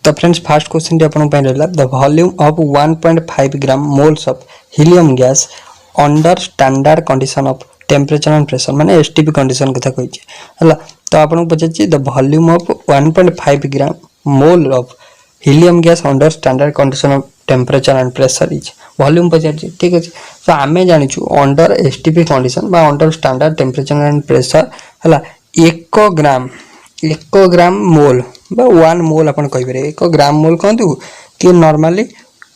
तो friends first question अपन रहा the volume of 1.5 gram moles of helium gas under standard condition of temperature and pressure माने STP condition कथा कहि हला। तो आपन पचाछि the volume of 1.5 gram mole of helium gas under standard condition of temperature and pressure is volume पचाछि ठीक अछि। तो आमे जानिछु अंडर एसटीपी कंडीशन बा under standard temperature and pressure हला 1 ग्राम मोल बा 1 मोल अपन कहि बरे 1 ग्राम मोल कहतु कि normally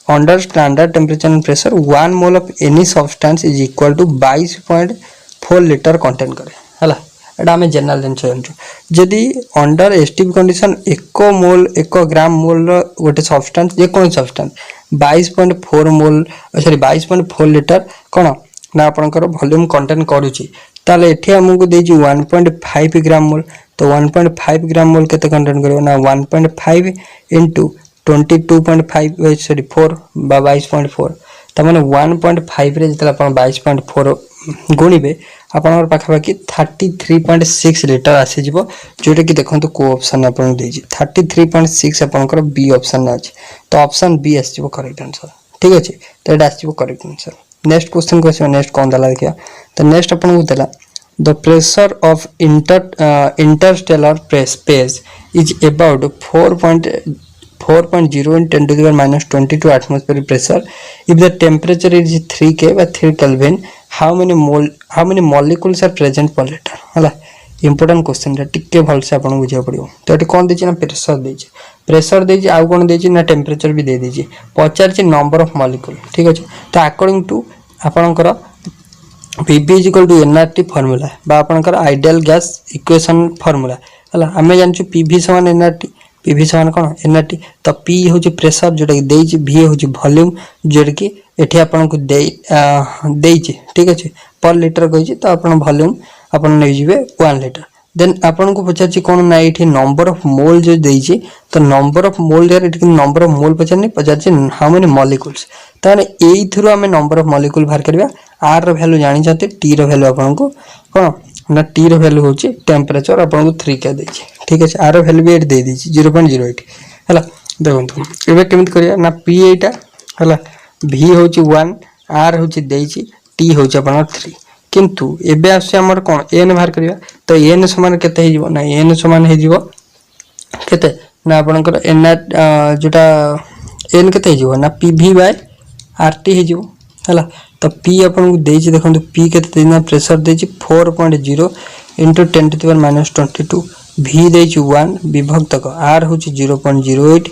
under standard temperature and pressure 1 mole of any substance is equal to 22.4 litre contain करे हला। एटा हमें जनरल जिंस जानछु जदी under STP condition 1 gram mole रो गोटे सब्सटेंस जे कोन सब्सटेंस 22.4 मोल सॉरी 22.4 लीटर कोन ना आपनकर वॉल्यूम कंटेन करूची ताले एठी हमकु देजी 1.5 ग्राम मोल। तो 1.5 ग्राम मोल केते कंटेन करियो ना 1.5 into 22.5 सॉरी 4 बा 22.4 त माने 1.5 रे जतला अपन 22.4 गुणिबे आपनर पाखा बाकी 33.6 लीटर आसी जिवो जोटे कि देखंतु को ऑप्शन आपन देजी 33.6 आपनकर बी ऑप्शन अछि। तो ऑप्शन बी आसी जिवो करेक्ट आंसर ठीक अछि। तो एटा आसी जिवो correct answer. Next question question next कोन दला देखिया। तो नेक्स्ट अपन को दला the pressure of interstellar space is about 4.0 in 10 to the power minus 22 atmospheric pressure. If the temperature is 3 K by 3 Kelvin, how many molecules are present per liter? हला important question रे टिके भल से आपन बुझिया पड़ियो। तो एटी कोन देछि ना प्रेशर देछि आ कोन देछि ना टेम्परेचर भी दे देछि पचार छि नंबर ऑफ मॉलिक्यूल ठीक अछि। तो अकॉर्डिंग टू आपनकर Pv is equal to nRT formula बा आपनकर आइडियल गैस इक्वेशन फॉर्मूला हला। हमें जानछु Pv समान nRT Pv समान कोन nRT। तो P होछि प्रेशर जोटा कि देछि V होछि वॉल्यूम जोटा कि एठी आपन को देछि ठीक अछि पर लीटर कहिछि। तो आपन वॉल्यूम आपन नै जिवे 1 लीटर देन आपन को पचाछि कोन ना एठी नंबर ऑफ मोल जो देछि। तो नंबर ऑफ मोल देर एठी नंबर ऑफ मोल पचानि पचाछि हाउ मेनी मॉलिक्यूल्स ताने एई थ्रू हमें नंबर ऑफ मॉलिक्यूल बाहर करबा। आर रो वैल्यू जानि छथि टी रो वैल्यू आपन को कोन ना टी रो वैल्यू होछि टेम्परेचर आपन को 3 के देछि ठीक अछि। आर रो वैल्यू भी एट दे देछि 0.08 हला। देखंतु एबे केमित करिया ना पी एटा हला v होछि 1 आर होछि देछि टी होछि आपन 3 किंतु एबे आसे हमर कोन n बाहर करिया। तो n समान केते हे जिवो ना n समान हे जिवो केते ना आपनकर n जोटा n केते हे जिवो ना pv बाय rt हे जिवो हला। तो p अपन को देछि देखंतु p केते देना प्रेशर देछि 4.0 into 10 to the power minus 22 v देछि 1 विभक्त क r होछि 0.08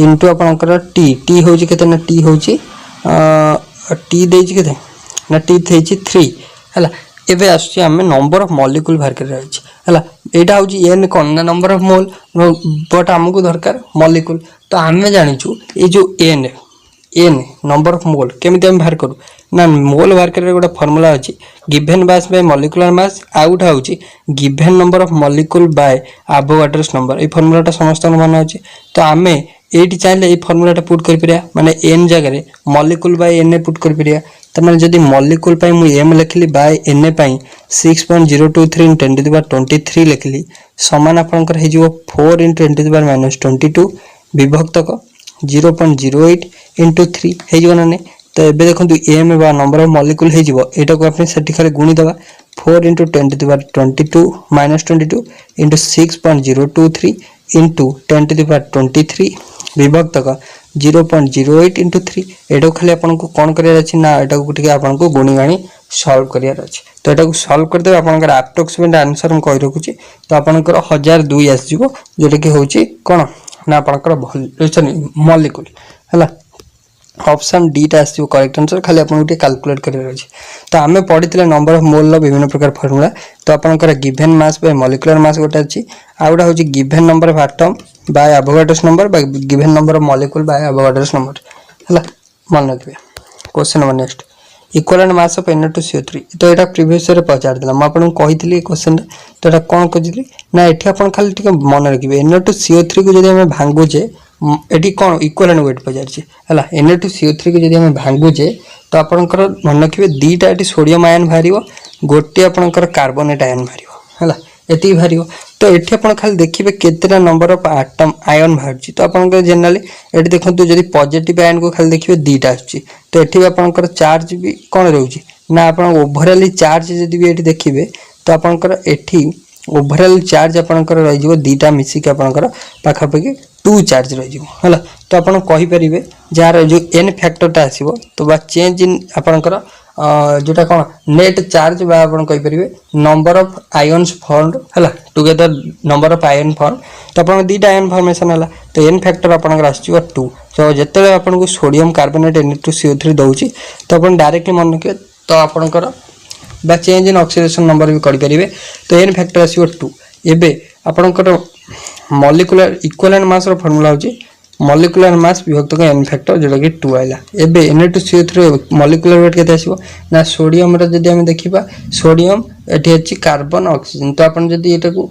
into आपनकर t होछि केते ना t होछि t देछि केते ना t थेछि 3 हला। एबे आछि हमें नंबर ऑफ मॉलिक्यूल बाहर कर रहछि हला। एटा होछि n कोन ना नंबर ऑफ मोल बट हमकु दरकार मॉलिक्यूल। तो हमें जानिछु ए जो n नंबर ऑफ मोल केमिति हम बाहर करू ना मोल बाहर करे गोटा फार्मूला अछि given mass by molecular mass out होछि given number of molecule by Avogadro's number. ए फार्मूलाटा समस्त मन अछि। तो हमें एटी चाहिले ए फार्मूलाटा पुट कर परिया माने n जगह रे मॉलिक्यूल बाय n पुट कर परिया। त माने जदी मॉलिक्यूल पाई मु m लिखली बाय n पाई 6.023 इन 10 टू द पावर 23 लिखली समान आपनकर हे जिवो 4 in 10 to the power minus 22 विभक्त क 0.08 into 3 हे जिवो ना। तो एबे देखंतु m बा नंबर ऑफ मॉलिक्यूल हे जिवो एटा को आपन सेठी खाली गुणी दबा 4 into 10 to the power 22 minus 22 into 6.023 into 10 to the power 23 विभक्त का 0.08 into 3 एटा खाली आपन को कोन करिया अछि ना एटा को टिके आपन को गुणी गाणी सॉल्व करिया अछि। तो एटा को सॉल्व कर देबे आपन का अप्रोक्सीमेट आंसर हम कहि रखुची। तो आपन को 1002 आसी जिवो जेटा कि होची कोन ना आपन का मॉलिक्यूल हला। ऑप्शन डी टा आसी करेक्ट आंसर खाली आपन उठी कैलकुलेट करिया अछि। तो हमें पढितले नंबर ऑफ मोल लो विभिन्न प्रकार फार्मूला। तो आपन का गिवन मास बाय मॉलिक्यूलर मास गोटा अछि आउडा होची given number of atom by Avogadro's number by given number of molecule by Avogadro's number हला मन रखबे। Question number next equivalent mass of Na2CO3। तो एटा प्रीवियस रे पचार दिला म आपन कहितली क्वेश्चन तो एटा कोन कहितली ना एठी आपन खाली टिके मन रखबे Na2CO3 को जदि हम भांगु जे एठी कोन इक्विवेलेंट वेट पचार छी हला। Na2CO3 को जदि हम भांगु जे तो आपनकर मन रखबे दीटा एठी सोडियम आयन भारिबो गोटे आपनकर कार्बोनेट आयन भारिबो हला। एति भारी तो एठी आपण खाली देखिबे केतेटा नंबर ऑफ एटम आयन बाहरची तो आपण जनरली एठी देखंतु जदी पॉजिटिव आयन को खाली देखिबे दीटा आछी तो एठी आपण चार्ज भी कोन रहउची ना आपण ओवरऑल चार्ज जदी भी एठी देखिबे तो आपण एठी ओवरऑल चार्ज आपण रहि जिवो दीटा मिसी के आपण पाखा पाखी 2 चार्ज रहि जिवो हला तो आपण कहि परिबे जार जो n फैक्टरटा आसीबो तो बा चेंज इन आपण जोटा कौन नेट चार्ज बा आपण कहि परिबे नंबर ऑफ आयन्स फॉर्मड हला together number of ion form तो आपण दीटा आयन फॉर्मेशन हला तो n फैक्टर आपण आसीबो 2 तो जेतेले आपण को सोडियम कार्बोनेट Na2CO3 दउची तो आपण डायरेक्टली मन के तो आपण बा चेंज इन ऑक्सीडेशन नंबर भी करि परिबे तो n फैक्टर आसीबो 2 एबे आपण मॉलिक्यूलर इक्विवेलेंट मास रो फार्मूला होची मॉलिक्यूलर मास विभक्त का n फैक्टर जोटा कि 2 आइला एबे Na2CO3 मॉलिक्यूलर वेट केते आसीबो ना सोडियम रे जदी हम देखिबा सोडियम एठी अछि कार्बन ऑक्सीजन तो आपण जदी एटा को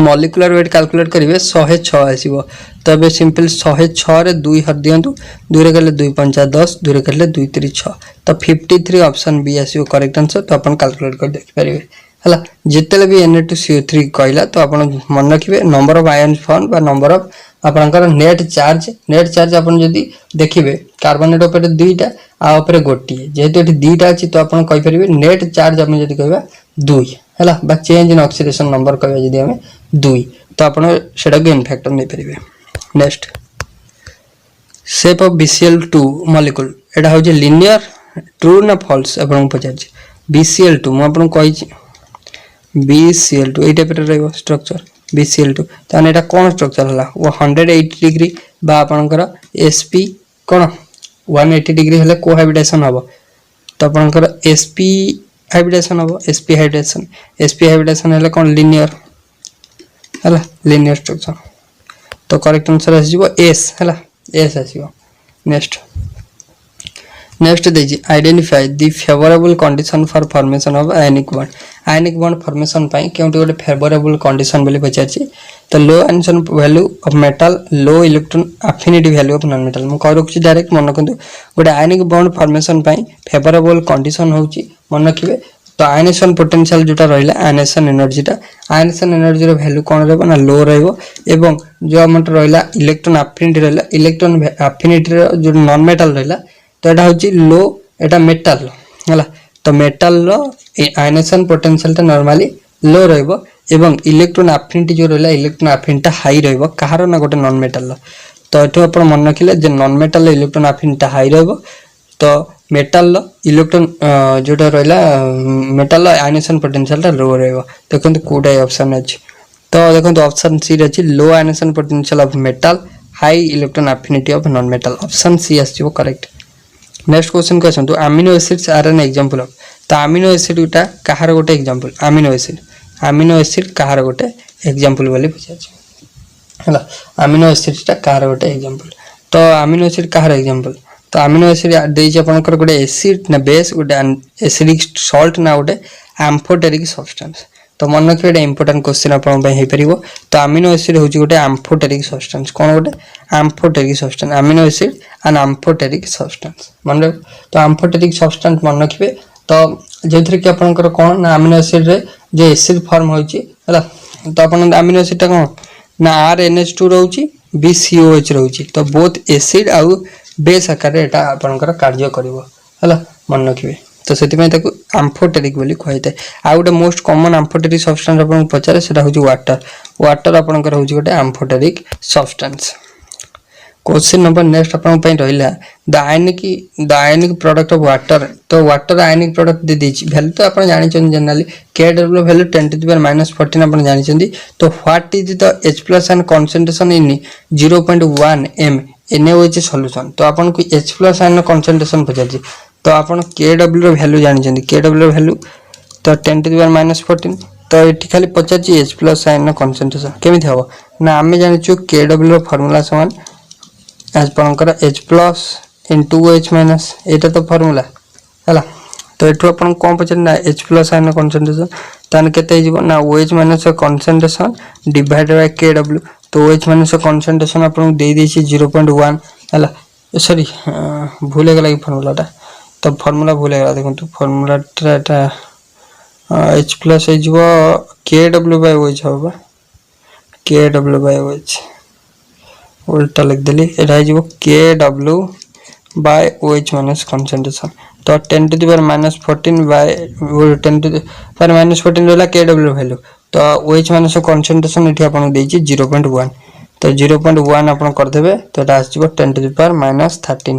मॉलिक्यूलर वेट कैलकुलेट करिवे 106 आसीबो तबे सिंपल 106 रे 2 हर दियंतु 2 रे गले 2 5 10 2 रे गले 2 3 6 तो 53 ऑप्शन बी आसीबो करेक्ट आंसर तो आपण कैलकुलेट कर देख परिवे हला जेतेले भी Na2CO3 कहला तो आपण मन रखिबे नंबर ऑफ आयन फॉर्म बा नंबर ऑफ आपनकर नेट चार्ज अपन जदी देखिबे कार्बोनेट ऊपर दुईटा आ ऊपर गोटी जेहेतु एठी दुईटा अछि तो आपण कहि परिबे नेट चार्ज हम जदी कहबा 2 हला बा चेंज इन ऑक्सीडेशन नंबर कहबा जदी हम 2 तो आपण सेडा के n फैक्टर नै परिबे next shape of BCl2 molecule एटा हो जे लीनियर ट्रू ना फॉल्स आपण पचार छी BCl2 म आपण कहि छी BCl2 एटा पे रहबो स्ट्रक्चर BCl2 ताने एटा कोन स्ट्रक्चर हला वो 180 डिग्री बा आपनकर sp कोन 180 डिग्री हले कोहाबिटेशन हबो तो आपनकर sp हाइब्रिडेशन हबो sp हाइब्रिडेशन हले कोन लीनियर हला लीनियर स्ट्रक्चर तो करेक्ट आंसर आसीबो s हला s आसीबो नेक्स्ट देजी identify the favourable condition for formation of ionic bond formation पाई केउटी गोटे फेवरेबल कंडीशन बोली पचारछि तो low ionisation value of metal low electron affinity value of non metal म कह रखछि डायरेक्ट मन रखंतु गोटे आयनिक बॉन्ड फॉर्मेशन पाई फेवरेबल कंडीशन होछि मन रखिबे तो आयनेशन पोटेंशियल जोटा रहिला आयनेशन एनर्जी रो वैल्यू कोन रहबो ना लो रहबो एवं जो अमट रहिला इलेक्ट्रॉन अफिनिटी रो जो नॉन मेटल रहिला तो एटा होची लो एटा मेटल हला तो मेटल रो आयनेशन पोटेंशियल ता नॉर्मली लो रहबो एवं इलेक्ट्रॉन अफिनिटी जो रहला इलेक्ट्रॉन अफिनिटी हाई रहबो कहारो ना गोटे नॉन मेटल लो तो एठो अपन मन रखिले जे non metal electron affinity high रहबो तो मेटल लो इलेक्ट्रॉन जोटा रहला मेटल आयनेशन पोटेंशियल ता लो रहबो देखंतु कोडा ऑप्शन अछि तो देखंतु ऑप्शन सी अछि low ionisation potential of metal high electron affinity of non metal option C आछिबो करेक्ट नेक्स्ट क्वेश्चन क्वेश्चन तो amino acids are an example of तो अमीनो एसिड उटा कहार गोटे एग्जांपल अमीनो एसिड कहार गोटे एग्जांपल बोली पूछा हला अमीनो एसिड कहार गोटे एग्जांपल तो अमीनो एसिड कहार एग्जांपल तो अमीनो एसिड देइछ आपनकर गोटे एसिड ना बेस गोटे एसिडिक सॉल्ट ना गोटे एम्फोटेरिक सब्सटेंस तो मन रखिए एटा इंपोर्टेंट क्वेश्चन आपन पय हे परिबो तो अमीनो एसिड होची गोटे एम्फोटेरिक सब्सटेंस कोन गोटे amphoteric substance amino acid and amphoteric substance मन रख तो एम्फोटेरिक सब्सटेंस मन रखिबे तो जेथरे कि आपनकर कोन ना अमीनो एसिड रे जे एसिड फॉर्म होची हला तो आपन अमीनो एसिड ता कोन ना RNH2 रहउची BCOH रहउची तो बोथ एसिड आ बेस आकार रे एटा आपनकर कार्य करिवो हला मन रखिबे तो सेति में ताको एम्फोटेरिक बोली कहैते आ गोटे मोस्ट कॉमन एम्फोटेरिक सब्सटेंस आपन पचारे सेटा होची वाटर आपनकर होची गोटे amphoteric substance question number next अपन पय रहिला the ionic product of water तो वाटर आयनिक प्रोडक्ट दे दिछि वैल्यू तो अपन जानि छन generally Kw value 10 to the power -14 अपन जानि छन तो what is the H+ ion concentration in 0.1 m NaOH solution तो अपन को H+ आयन कंसंट्रेशन पचाछि तो अपन Kw रो वैल्यू जानि छन Kw रो वैल्यू तो 10 to the power -14 तो एठी खाली पचाछि H+ आयन कंसंट्रेशन केमिति हबो ना हमें जानि छु Kw रो फार्मूला समान आज पणकर H+ into OH- एटा तो फार्मूला हला तो एठो अपन कोन पचना H+ आयन कंसंट्रेशन तान केते हिजबो ना OH- concentration divided by Kw तो OH- कंसंट्रेशन अपन दे देछि 0.1 हला सॉरी भूल गेला फार्मूलाटा तो फार्मूला भूल गेला देखंतु फार्मूलाटा H प्लस हो KW/OH होगा KW/OH उल्टा लिख देली एटा हो KW/OH माइनस कंसंट्रेशन तो 10 to the power -14 by 10 to the power -14 रहला KW वैल्यू तो OH माइनस कंसंट्रेशन एठी आपन देछि 0.1 तो 0.1 आपन कर देबे तो एटा आसीबो 10 to the power -13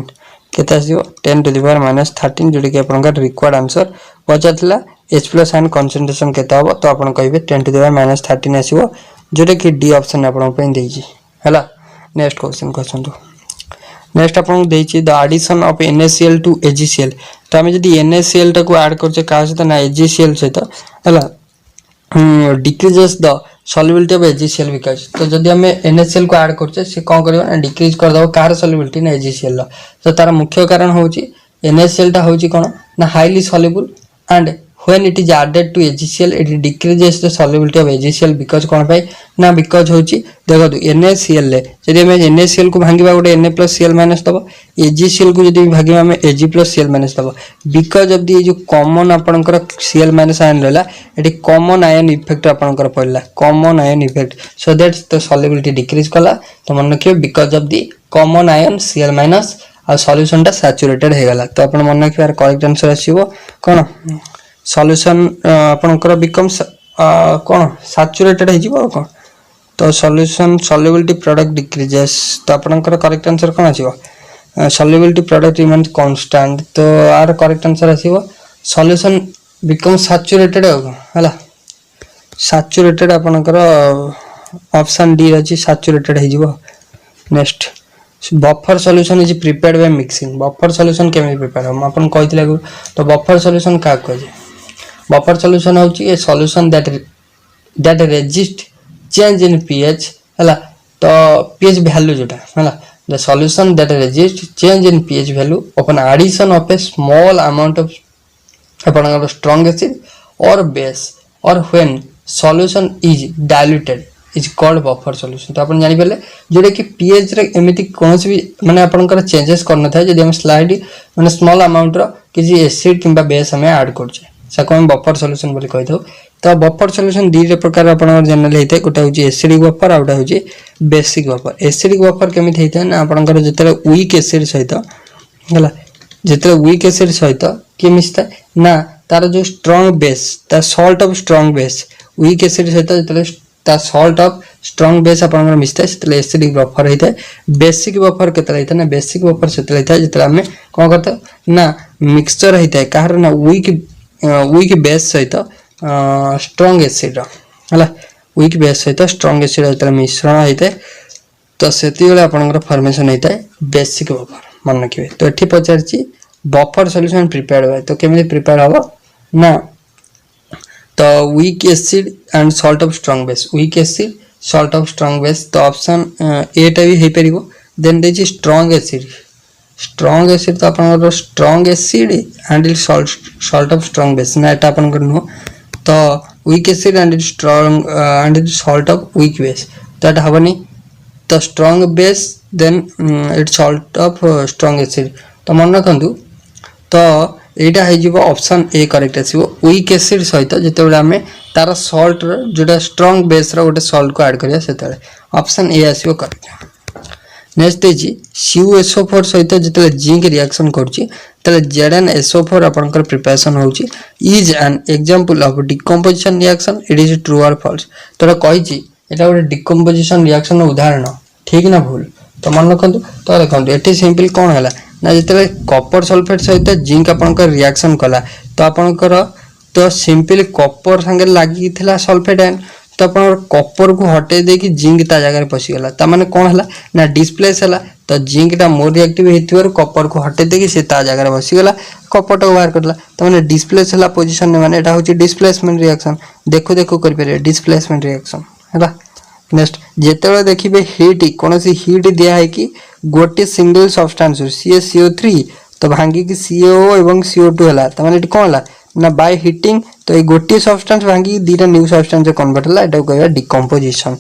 केते आसीबो 10 to the power -13 जोडी के आपन का रिक्वायर्ड आंसर पचातला H प्लस आयन कंसंट्रेशन केते हबो तो आपन कहबे 10 to the power -13 आसीबो जोडी कि डी ऑप्शन आपन पे देछि हला नेक्स्ट क्वेश्चन क्वेश्चन तो नेक्स्ट आपन देछि the addition of NaCl to AgCl तो हम जदी NaCl टा को ऐड करछे का से ना AgCl से तो हला decreases the solubility of AgCl because तो जदी हम NaCl को ऐड करछे से कोन करबो ना डिक्रीज कर दबो कार सॉल्युबिलिटी ना AgCl लो तो तार मुख्य कारण होची NaCl टा होची कोन ना highly soluble and when it is added to AgCl it decreases the solubility of AgCl because कोन भाई ना because होची देखो तो NaCl ले जदी हम NaCl को भांगीबा गोटे Na+Cl- दबो AgCl को जदी भागीबा हम Ag+Cl- दबो because of the जो कॉमन आपनकर Cl- आयन रहला एटी कॉमन आयन इफेक्ट आपनकर पड़ला common ion effect so that the solubility decrease कला तो मन रखियो because of the common ion Cl- आ सॉल्यूशन टा सैचुरेटेड हे गला तो अपन मन रखियो करेक्ट आंसर आसीबो कोन सॉल्यूशन आपनकर बिकम्स कोन सैचुरेटेड हे जिवो कोन तो सॉल्यूशन सॉल्युबिलिटी प्रोडक्ट डिक्रीजेस तो आपनकर करेक्ट आंसर कोन आसीबो सॉल्युबिलिटी प्रोडक्ट रिमेन्स कांस्टेंट तो आर करेक्ट आंसर आसीबो सॉल्यूशन बिकम्स सैचुरेटेड हला सैचुरेटेड आपनकर ऑप्शन डी अछि सैचुरेटेड हे जिवो next buffer solution is prepared by mixing buffer solution केमे prepare हम अपन कहितले तो बफर सॉल्यूशन का कहे बफर सॉल्यूशन होची a solution that resist change in pH हला तो pH वैल्यू जोटा हला the solution that resist change in pH value upon addition of a small amount of अपन strong acid or base or when solution is diluted is called buffer solution तो अपन जानि पले जोडे कि pH रे एमिति कोनोसी भी माने आपनकर चेंजेस करना था जदी हम स्लाइड माने स्मॉल अमाउंट रो किछि एसिड किबा बेस हमें ऐड करछे सको हम बफर सॉल्यूशन बोली कहि दो तो बफर सॉल्यूशन दी प्रकार आपनकर जनरल हेते गोटा होची एसिडिक बफर आउटा होची बेसिक बफर एसिडिक बफर केमिति हेते ना आपनकर जतले वीक एसिड सहित हला जतले वीक एसिड सहित के मिसता ना तार जो स्ट्रांग बेस ता salt of strong base weak acid सहित जतले ता सॉल्ट ऑफ स्ट्रांग बेस आपनकर मिसता सेतले एसिडिक बफर हेते बेसिक बफर केतले हेते ना बेसिक बफर सेतले हेते जतले हमें कोन करता ना मिक्सचर हेते कार ना वीक बेस सहित स्ट्रांग एसिड हला वीक बेस सहित स्ट्रांग एसिड जतले मिश्रण हेते तो सेति बेले आपनकर फॉर्मेशन हेते बेसिक बफर मन रखिबे तो एठी पचारची बफर सॉल्यूशन प्रिपेयर्ड बाय तो केमे प्रिपेयर हबो ना तो weak acid and salt of strong base weak acid salt of strong base तो ऑप्शन ए टा भी हे परिबो देन देछि स्ट्रांग एसिड तो आपन strong acid and it salt of strong base ना एटा आपन नो तो weak acid and it strong and it salt of weak base तो एटा हबनी तो strong base then it salt of strong acid तो मन रखंतु तो एटा हे जिवो ऑप्शन ए करेक्ट आसीबो वीक एसिड सहित जते बेले हमें तार सॉल्ट जोटा स्ट्रांग बेस रो गोटे सॉल्ट को ऐड करिया सेते ऑप्शन ए आसीबो करेक्ट नेक्स्ट देछि CuSO4 सहित जते जिंक रिएक्शन करछि तले ZnSO4 आपनकर प्रिपरेशन होछि is an example of decomposition reaction it is true और फॉल्स तोरा कहिछि एटा गोटे डिकम्पोजिशन रिएक्शन उदाहरण ठीक ना भूल तो मन रखंतु तो देखंतु एठी सिंपल कोन हला ना जते कॉपर सल्फेट सहित जिंक आपनकर रिएक्शन कला तो आपनकर तो सिंपल कॉपर संगे लागि थिला सल्फेट आयन तो अपन कॉपर को हटे दे कि जिंक ता जगह पसी गला ता माने कोन हला ना डिस्प्लेस हला तो जिंक ता मोर रिएक्टिव हेतिवर कॉपर को हटे दे कि से ता जगह बसी गला कॉपर तो बाहर करला तो माने डिस्प्लेस हला पोजीशन ने माने एटा होची डिस्प्लेसमेंट रिएक्शन देखो देखो कर पेरे डिस्प्लेसमेंट रिएक्शन हला नेक्स्ट जेतेबे देखिबे हीट कोनसी हीट दिया है कि गोटे सिंगल सब्सटेंस CaCO3 तो भांगी कि CO एवं CO2 हला त माने कोन हला ना बाय हीटिंग तो ए गोटे सब्सटेंस भांगी दीटा न्यू सब्सटेंस कन्वर्ट हला एटा कहबा डिकम्पोजिशन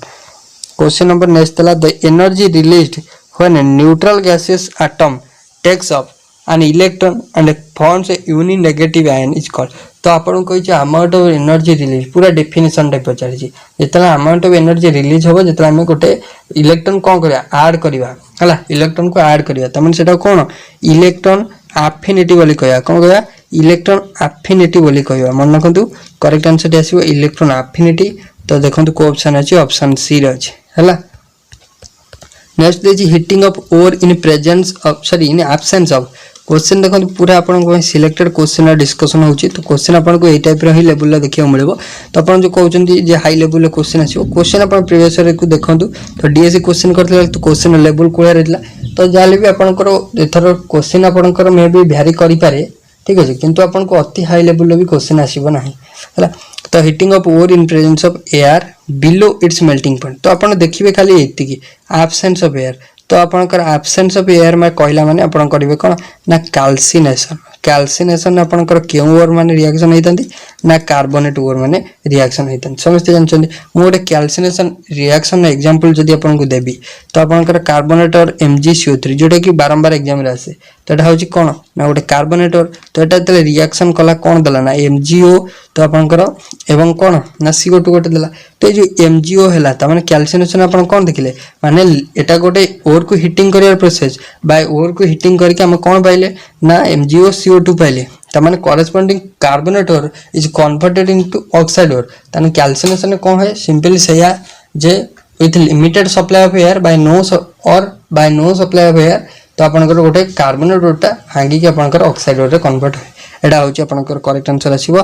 क्वेश्चन नंबर नेक्स्ट हला the energy released when neutral gases atom takes up an electron and forms a uni negative ion is called. तो आपन कहि अमाउंट ऑफ एनर्जी रिलीज पूरा definition type पचारि जेतला अमाउंट ऑफ एनर्जी रिलीज हो जेतला हम गोटे इलेक्ट्रॉन कोन करिया ऐड करिवा हला इलेक्ट्रॉन को ऐड करिया तमन सेटा कोन इलेक्ट्रॉन एफिनिटी बोली कहया कोन कहया इलेक्ट्रॉन एफिनिटी बोली कहया मन रखंतु करेक्ट आंसर आसीबो इलेक्ट्रॉन एफिनिटी. तो देखंतु को ऑप्शन अछि ऑप्शन सी रे अछि हला. नेक्स्ट देछि heating of ore in presence of sorry in absence of. Question देखो पूरा आपन को सिलेक्टेड क्वेश्चन डिस्कशन होची. तो क्वेश्चन आपन को ए टाइप रो ही लेवल देखियो मिलबो. तो आपन जो कहउचंदी जे हाई लेवल क्वेश्चन आसीबो क्वेश्चन आपन प्रीवियस ईयर को देखंतु. तो डीएससी क्वेश्चन करथले तो क्वेश्चन लेवल कोया रहला. तो जाले भी आपन को एथर क्वेश्चन आपन को मे भी वेरी करि पारे ठीक अछि किंतु आपन को अति हाई लेवल भी क्वेश्चन आसीबो नाही हला. तो heating of ore in presence of air below its melting point. तो आपन देखिबे खाली एति की एब्सेंस ऑफ एयर. तो आपनकर एब्सेंस ऑफ एयर में कहला माने आपन करिवे कोन ना कैल्सिनेशन. कैल्सिनेशन आपनकर केउ ओर माने रिएक्शन हेतंती ना कार्बोनेट ओर माने रिएक्शन हेतंती समस्त जानछन. मो गोटे कैल्सिनेशन रिएक्शन एग्जांपल जदी आपन को देबी तो आपनकर कार्बोनेट और MgCO3 जोटा की बारंबार एग्जाम रे आसे. तो एटा होची कोन ना गोटे कार्बोनेट और तो एटा तले रिएक्शन कला कोन दला ना MgO. तो आपनकर एवं कोन ना CO2 गोटे दला. तो जो MgO हला त माने कैल्सिनेशन आपन कोन देखिले माने एटा गोटे ओर को हीटिंग करियर प्रोसेस बाय ओर को हीटिंग करके हम कोन पाइले ना MgO CO2 पाइले. त माने corresponding carbonate ore is converted into oxide ore. तने कैल्सिनेशन कोन है सिंपली सेया जे with limited supply of air by no supply of air. तो आपनकर गोटे कार्बोनेट ओरटा हांगी के आपनकर ऑक्साइड ओर रे कन्वर्ट होय. एडा होची आपनकर करेक्ट आंसर आसीबो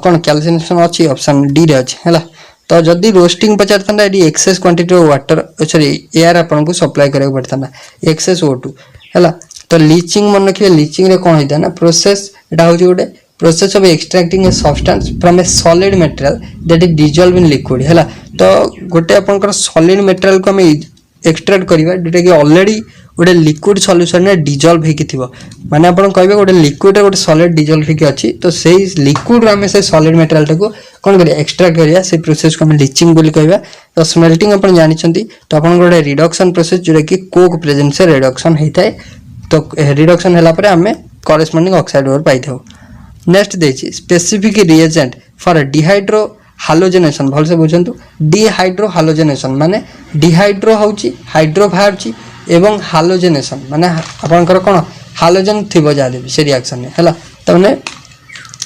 कोन कैल्सिनेशन अछि ऑप्शन डी रे अछि हला. तो जदी रोस्टिंग पचारतंदा एडी excess quantity of water sorry air आपन को सप्लाई करे पड़तंदा एक्सेस O2 हला. तो लीचिंग मन रखिए लीचिंग रे कोन होइता ना प्रोसेस एटा होची गोटे process of extracting a substance from A solid material that is dissolve in liquid हला. तो गोटे आपनकर सॉलिड मटेरियल को हम एक्सट्रैक्ट करबा जेटा कि ऑलरेडी गोटे लिक्विड सॉल्यूशन में डिसॉल्व हेकि थिबो माने आपण कहबे गोटे लिक्विड गोटे सॉलिड डिसॉल्व हेकि अछि. तो सेही लिक्विड हम से सॉलिड मटेरियल टाको कोन करिया एक्सट्रैक्ट करिया से प्रोसेस को हम लीचिंग बोली कहबा. तो स्मेल्टिंग आपण जानि छथि. तो आपण गोटे रिडक्शन प्रोसेस जेटा कि कोक प्रेजेंस से रिडक्शन हेताय. तो रिडक्शन हला परे हमें कॉरेस्पोंडिंग ऑक्साइड ओर पाई थाउ. नेक्स्ट देछि specific reagent for dehydrohalogenation भल से बुझंतु. डिहाइड्रो हालोजेनेशन माने डिहाइड्रो होची हाइड्रो बाहरची एवं हालोजेनेशन माने आपनकर कोन हालोजन थिबो जाले से रिएक्शन ने हला. तने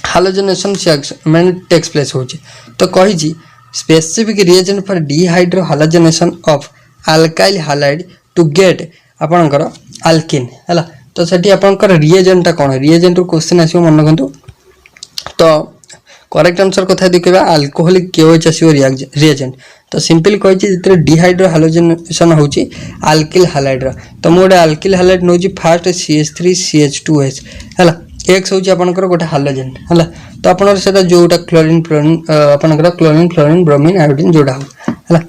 हालोजेनेशन रिएक्शन माने टेक्स प्लेस होची. तो कहि जी specific reagent for dehydrohalogenation of alkyl halide to get आपनकर अल्किन हला. तो सेठी आपनकर रिएजेंट ता कोन रिएजेंट रो क्वेश्चन आसीओ मन रखंतु. तो करेक्ट आंसर कथा देखिबा अल्कोहलिक KOH आसीओ रिएजेंट. तो सिंपल कहि छी जतरे डिहाइड्रो हालोजेनेशन होची अल्किल हैलाइड रो. तो मोडे अल्किल हैलाइड नोची फर्स्ट CH3CH2H हला. X होची आपनकर गोटे हालोजेन हला. तो आपनकर सेटा जोटा क्लोरीन आपनकर क्लोरीन ब्रोमीन आयोडीन जोड़ा हो हला.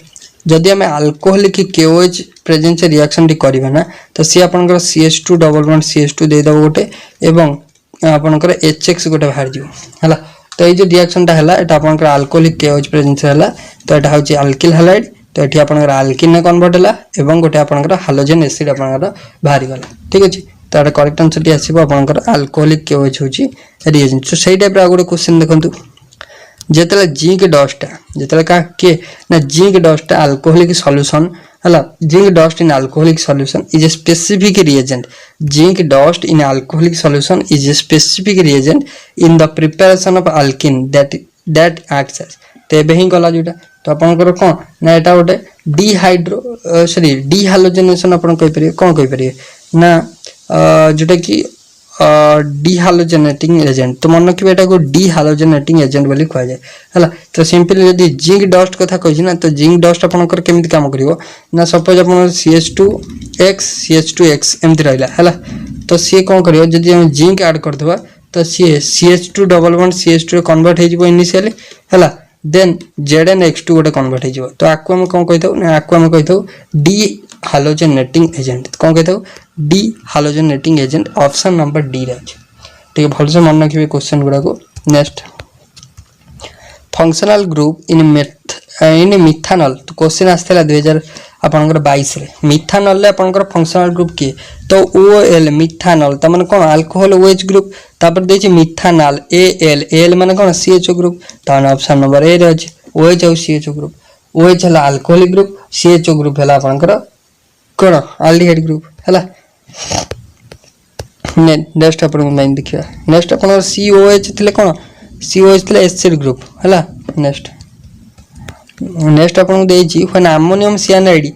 जदि हमें alcoholic KOH presence reaction T करबा ना तो सी आपनकर CH2 डबल बॉन्ड CH2 दे दबो गोटे एवं आपनकर HX गोटे बाहर जिवो हला. तो ये जो रिएक्शन टा हला एटा आपनकर अल्कोहलिक KOH प्रेजेंस हला. तो एटा होची अल्किल हैलाइड. तो एठी आपनकर अल्किन ने कन्वर्ट हला एवं गोटे आपनकर हालोजेन एसिड आपनकर बाहरी गला ठीक अछि. तो एटा करेक्ट आंसर टी आसीबो आपनकर अल्कोहलिक KOH होची रिएजेंट. सो सेही टाइप रा गोटे क्वेश्चन देखंतु जेतले जिंक डस्ट जेतले का के ना जिंक डस्ट अल्कोहलिक सॉल्यूशन हला. Zinc dust in alcoholic solution is a specific reagent. Zinc dust in alcoholic solution is a specific reagent in the preparation of alkyne that acts as. तेबे ही गला जोटा. तो आपनकर कोन ना एटा गोटे डिहाइड्रो सॉरी डिहालोजेनेशन आपन कहि परिए कोन कहि परिए ना जोटा कि डिहालोजेनेटिंग एजेंट. तो मन रखिबे एटा को डिहालोजेनेटिंग एजेंट बोली कहै जाय हला. तो सिंपली यदि जिंक डस्ट कथा कहि ना तो जिंक डस्ट आपनकर केमिति काम करिवो ना सपोज आपन CH2X एमति रहला हला. तो सी कोन करियो यदि हम जिंक ऐड कर देबा तो सी CH2 डबल बॉन्ड CH2 रे कन्वर्ट हे जिवो इनिशियली हला. देन ZnX2 गोटे कन्वर्ट हे जिवो. तो आकु हम कोन कहिथौ ना आकु हम कहिथौ डी हालोजेनेटिंग एजेंट. कोन कहिथौ dehalogenating agent. Option number D रे अछि ठीक है. भल से मन रखिबे क्वेश्चन गुडा को. Next functional group in methanol. तो क्वेश्चन आस्थला 2000 आपनकर 22 रे मिथानल रे आपनकर फंक्शनल ग्रुप किए तो OL मिथानल त माने कोन अल्कोहल OH ग्रुप तापर देछि मिथानल AL माने कोन CHO ग्रुप त ऑप्शन नंबर ए रे अछि OH और CHO ग्रुप OH हला अल्कोहलिक ग्रुप CHO ग्रुप हला आपनकर कोन एल्डिहाइड ग्रुप हला नेक्स्ट अपन लाइन देखिया नेक्स्ट अपन COH थिले कोन COH थिले एसिड ग्रुप हला नेक्स्ट अपन देछि when ammonium cyanide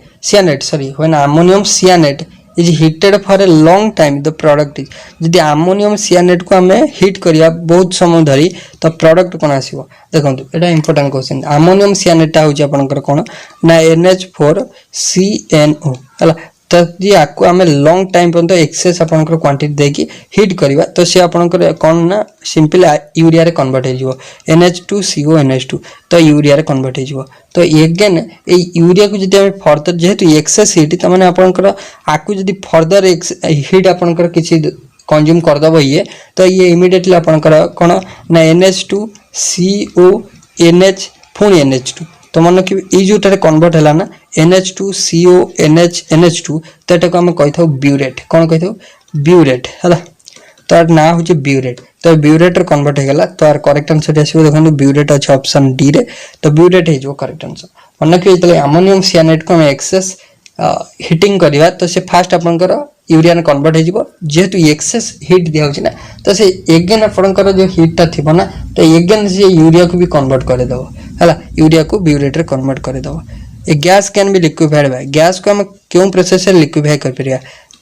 when ammonium cyanide is heated for a long time the product is जदि अमोनियम cyanide को हमें हीट करिया बहुत समय धरी तो प्रोडक्ट कोन आसीबो देखंतु एटा इंपोर्टेंट क्वेश्चन अमोनियम cyanide ता होछि आपनकर कोन ना NH4CNO हला जी आपको आम लॉन्ग टाइम पर्यंत एक्सेस आपंकर क्वांटिटी देकी हीट करवा तो सी आपंकर कौन ना सिंपल यूरिया रे कन्वर्ट हो NH2CO NH2 तो यूरिया रे कन्वर्ट हो तो एगेन ए यूरिया को जदि फर्दर जेहेतु एक्सेस हीट तो मैंने आपंकर आकु जदि फर्दर हीट आपंकर किसी कंज्यूम करदब ये तो ये इमिडिएटली आपंकर कौन ना NH2CO NH पुणी NH2 तो मन कि जोटा कन्वर्ट है ना NH2CO NH2 तो यहाँ को आम कही ब्यूरेट कौन कही ब्यूरेट है तो ना हूँ ब्यूरेट तो ब्यूरेट कन्वर्ट होगा तो यार करेक्ट आंसर आसो देखो ब्यूरेट अच्छे ऑप्शन डी रे तो ब्यूरेट हो करेक्ट आंसर मन कि अमोनियम cyanide को आम एक्सेस हिटिंग करवा तो से फास्ट आपंकर यूरिया कन्वर्ट हो जेहेतु एक्सेस हिट दिया ना तो से एगेन आपंकर जो हिटा थी ना तो एगेन से यूरिया को भी कन्वर्ट करदेव है यूरिया को ब्यूरेट रे कन्वर्ट करदेव a gas can be liquefied by gas को हम क्यों प्रोसेस से लिक्विफाई कर परिया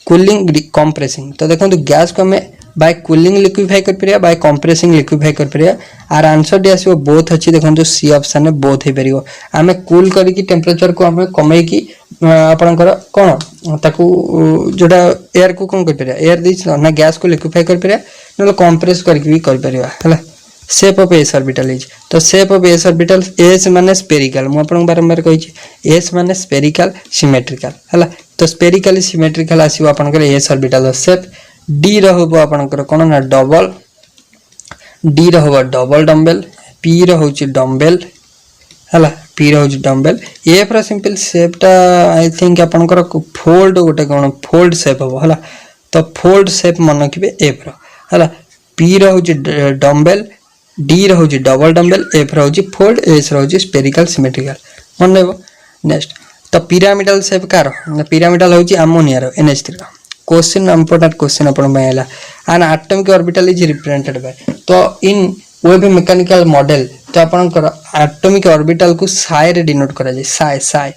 कूलिंग कंप्रेसिंग तो देखो गैस को हमें बाय कूलिंग लिक्विफाई कर परिया बाय कंप्रेसिंग लिक्विफाई कर परिया आर आंसर डी आसीबो बोथ अछि देखो सी ऑप्शन में बोथ हे परियो आमे कूल करिकि टेम्परेचर को हमें कमई की आपनकर कोन ताकू जोडा एयर को कोन कर परिया एयर दिस ना गैस को लिक्विफाई कर परिया न कंप्रेस करके भी कर परिया हला shape of S orbital is तो shape of S orbital S माने स्फेरिकल मु आपन बारंबार कहि छी एस माने स्फेरिकल सिमेट्रिकल हला तो स्फेरिकल सिमेट्रिकल आसीबो आपनकर एस ऑर्बिटल शेप डी रहबो आपनकर कोन ना डबल डी रहबो डबल डंबल पी रहउची डंबल हला पी रहउची डंबल एफ रा सिंपल शेप टा आई थिंक आपनकर फोल्ड गोटे कोन फोल्ड शेप हो हला तो फोल्ड शेप मन किबे एफ रा हला पी रहउची डंबल डी रहउची डबल डंबल एफ रहउची फोल्ड एस रहउची स्फेरिकल सिमेट्रिकल मन लेबो नेक्स्ट तो पिरामिडल शेप कार पिरामिडल होची अमोनिया रो NH3 क्वेश्चन इंपोर्टेंट क्वेश्चन अपन बायला an atomic orbital is represented by तो इन वेव मैकेनिकल मॉडल तो अपन एटॉमिक ऑर्बिटल को साइ रे डिनोट करा जाय साइ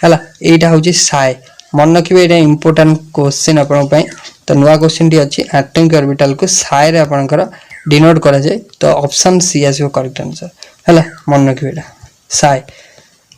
हला एटा होची साइ मन रखिबे एटा इंपोर्टेंट क्वेश्चन अपन पय तो नवा क्वेश्चन टी अछि एटॉमिक ऑर्बिटल को साइ रे अपन डिनोट करा जाय तो ऑप्शन सी आसीबो करेक्ट आंसर हला मन रखिबे एटा साइ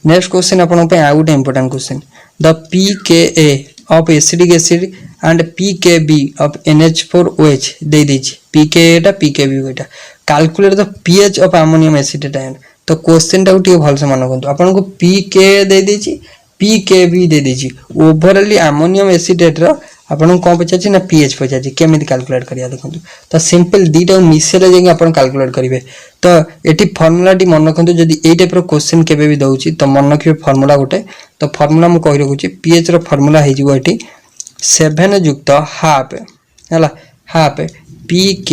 नेक्स्ट क्वेश्चन अपन पे out important question the pKa of acidic acid and pKb of NH4OH दे दीजिए pKa टा pKb Etah calculate the pH of ammonium acetate ion तो क्वेश्चन टा उठी भल से मन करतो अपन को pKa दे दीजिए pKb दे दीजिए ओवरऑली अमोनियम एसिटेट रो आपन को पचाची ना pH पचाची केमिति कैलकुलेट करिया देखंतु तो सिंपल दीटा मिसेले जेगे आपन कैलकुलेट करिवे तो एटी फार्मूला टी मन रखंतु जदी ए टाइप रो क्वेश्चन केबे भी दउची तो मन रखिबे फार्मूला गोटे तो फार्मूला मु कहि रखुची pH रो फार्मूला हे जिवो एटी 7 युक्त हाफ हला हाफ pK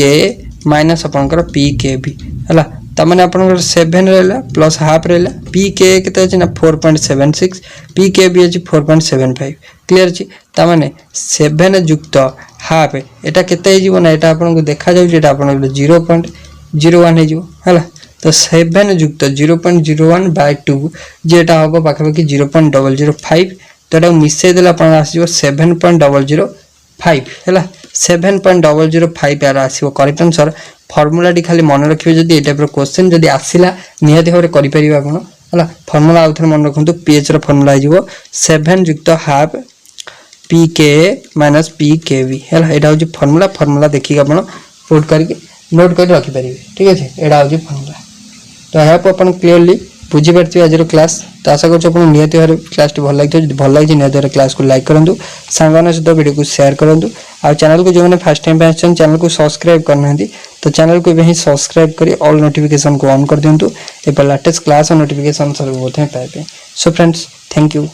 माइनस आपनकर pKb हला त माने आपनकर 7 रहला प्लस हाफ रहला pK केते अछि ना 4.76 pKb अछि 4.75 क्लियर अछि त माने 7 युक्त हाफ एटा केते हे जिवो ना एटा आपन को देखा जाउ जेटा आपन 0.01 हे जिवो हला तो 7 युक्त 0.01 बाय 2 जेटा होबो पाखा कि 0.005 तो एटा मिसे देला आपन आसीबो 7.005 हला 7.005 यार आसीबो करेक्ट आंसर फार्मूला टी खाली मन रखिबे जदी ए टाइप रो क्वेश्चन जदी आसीला नियति होरे करि परिबा आपण हला फार्मूला आउथर मन रखंतु pH रो फार्मूला आ जिवो 7 युक्त हाफ pKa माइनस pKb हला एटा होजी फार्मूला देखि आपण पुट करके नोट कर रखि परिबे ठीक अछि एटा होजी फार्मूला तो यहाँ पर अपन क्लियरली बुझी पारथि आज क्लास तो आशा करछु अपन नियति हर क्लास टी भल लागथि भल लागि नियति हर क्लास को लाइक करंतु संगन सहित वीडियो को शेयर करंतु आ चैनल को जो मैंने फर्स्ट टाइम पे आछन चैनल को सब्सक्राइब करना है तो चैनल को भी सब्सक्राइब करी ऑल नोटिफिकेशन को ऑन कर दियंतु ए पर लेटेस्ट क्लास और नोटिफिकेशन सब होते हैं पाए सो फ्रेंड्स थैंक यू।